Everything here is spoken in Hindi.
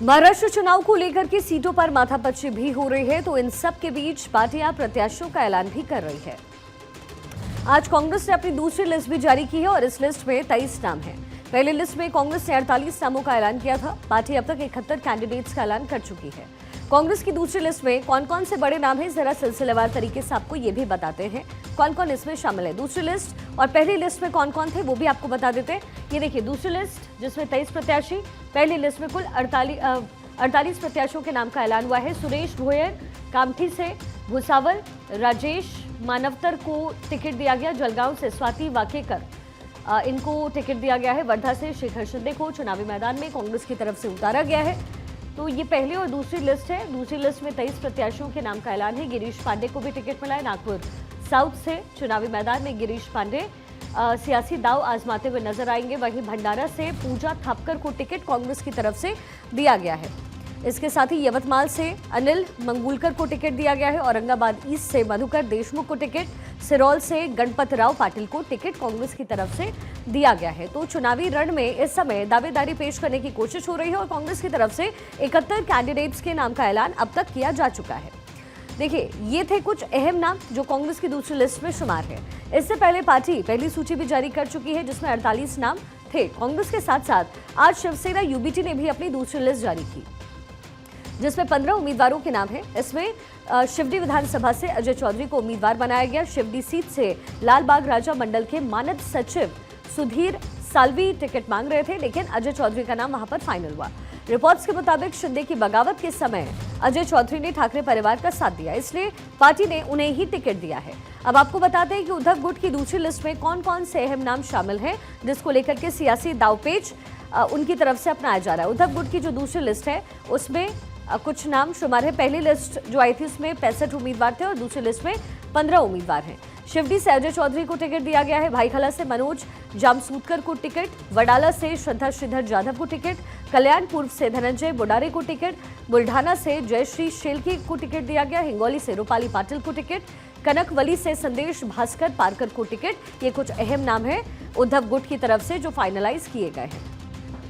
महाराष्ट्र चुनाव को लेकर के सीटों पर माथापच्ची भी हो रही है, तो इन सब के बीच पार्टियां प्रत्याशियों का ऐलान भी कर रही है। आज कांग्रेस ने अपनी दूसरी लिस्ट भी जारी की है और इस लिस्ट में 23 नाम हैं। पहली लिस्ट में कांग्रेस ने 48 नामों का ऐलान किया था। पार्टी अब तक 71 कैंडिडेट्स का ऐलान कर चुकी है। कांग्रेस की दूसरी लिस्ट में कौन कौन से बड़े नाम हैं, जरा सिलसिलेवार तरीके से आपको ये भी बताते हैं कौन कौन इसमें शामिल है। दूसरी लिस्ट और पहली लिस्ट में कौन कौन थे वो भी आपको बता देते हैं। ये देखिए दूसरी लिस्ट जिसमें 23 प्रत्याशी, पहली लिस्ट में कुल 48 प्रत्याशियों के नाम का ऐलान हुआ है। सुरेश भोयर कामठी से, भुसावल राजेश मानवतर को टिकट दिया गया। जलगांव से स्वाति वाकेकर इनको टिकट दिया गया है। वर्धा से शेखर शिंदे को चुनावी मैदान में कांग्रेस की तरफ से उतारा गया है। तो ये पहली और दूसरी लिस्ट है। दूसरी लिस्ट में 23 प्रत्याशियों के नाम का ऐलान है। गिरीश पांडे को भी टिकट मिला है। नागपुर साउथ से चुनावी मैदान में गिरीश पांडे सियासी दाव आजमाते हुए नजर आएंगे। वहीं भंडारा से पूजा थापकर को टिकट कांग्रेस की तरफ से दिया गया है। इसके साथ ही यवतमाल से अनिल मंगुलकर को टिकट दिया गया है। औरंगाबाद ईस्ट से मधुकर देशमुख को टिकट, सिरौल से गणपत राव पाटिल को टिकट कांग्रेस की तरफ से दिया गया है। तो चुनावी रण में इस समय दावेदारी पेश करने की कोशिश हो रही है और कांग्रेस की तरफ से 71 कैंडिडेट्स के नाम का ऐलान अब तक किया जा चुका है। देखिए ये थे कुछ अहम नाम जो कांग्रेस की दूसरी लिस्ट में शुमार है। इससे पहले पार्टी पहली सूची भी जारी कर चुकी है जिसमें 48 नाम थे। कांग्रेस के साथ साथ आज शिवसेना यूबीटी ने भी अपनी दूसरी लिस्ट जारी की जिसमें 15 उम्मीदवारों के नाम हैं। इसमें शिवडी विधानसभा से अजय चौधरी को उम्मीदवार बनाया गया। शिवडी सीट से लालबाग राजा मंडल के मानद सचिव सुधीर सालवी टिकट मांग रहे थे, लेकिन अजय चौधरी का नाम वहां पर फाइनल हुआ। रिपोर्ट्स के मुताबिक शिंदे की बगावत के समय अजय चौधरी ने ठाकरे परिवार का साथ दिया, इसलिए पार्टी ने उन्हें ही टिकट दिया है। अब आपको बताते हैं कि उद्धव गुट की दूसरी लिस्ट में कौन कौन से अहम नाम शामिल हैं जिसको लेकर के सियासी दावपेच उनकी तरफ से अपनाया जा रहा है। उद्धव गुट की जो दूसरी लिस्ट है उसमें कुछ नाम शुमार है। पहली लिस्ट जो आई थी उसमें 65 उम्मीदवार थे और दूसरी लिस्ट में 15 उम्मीदवार हैं। शिवडी से अजय चौधरी को टिकट दिया गया है। भाईखला से मनोज जामसूदकर को टिकट, वडाला से श्रद्धा श्रीधर जाधव को टिकट, कल्याणपुर से धनंजय बुडारे को टिकट, बुल्ढाना से जयश्री शेलकी को टिकट दिया गया। हिंगोली से रूपाली पाटिल को टिकट, कनकवली से संदेश भास्कर पारकर को टिकट। ये कुछ अहम नाम है उद्धव गुट की तरफ से जो फाइनलाइज किए गए हैं।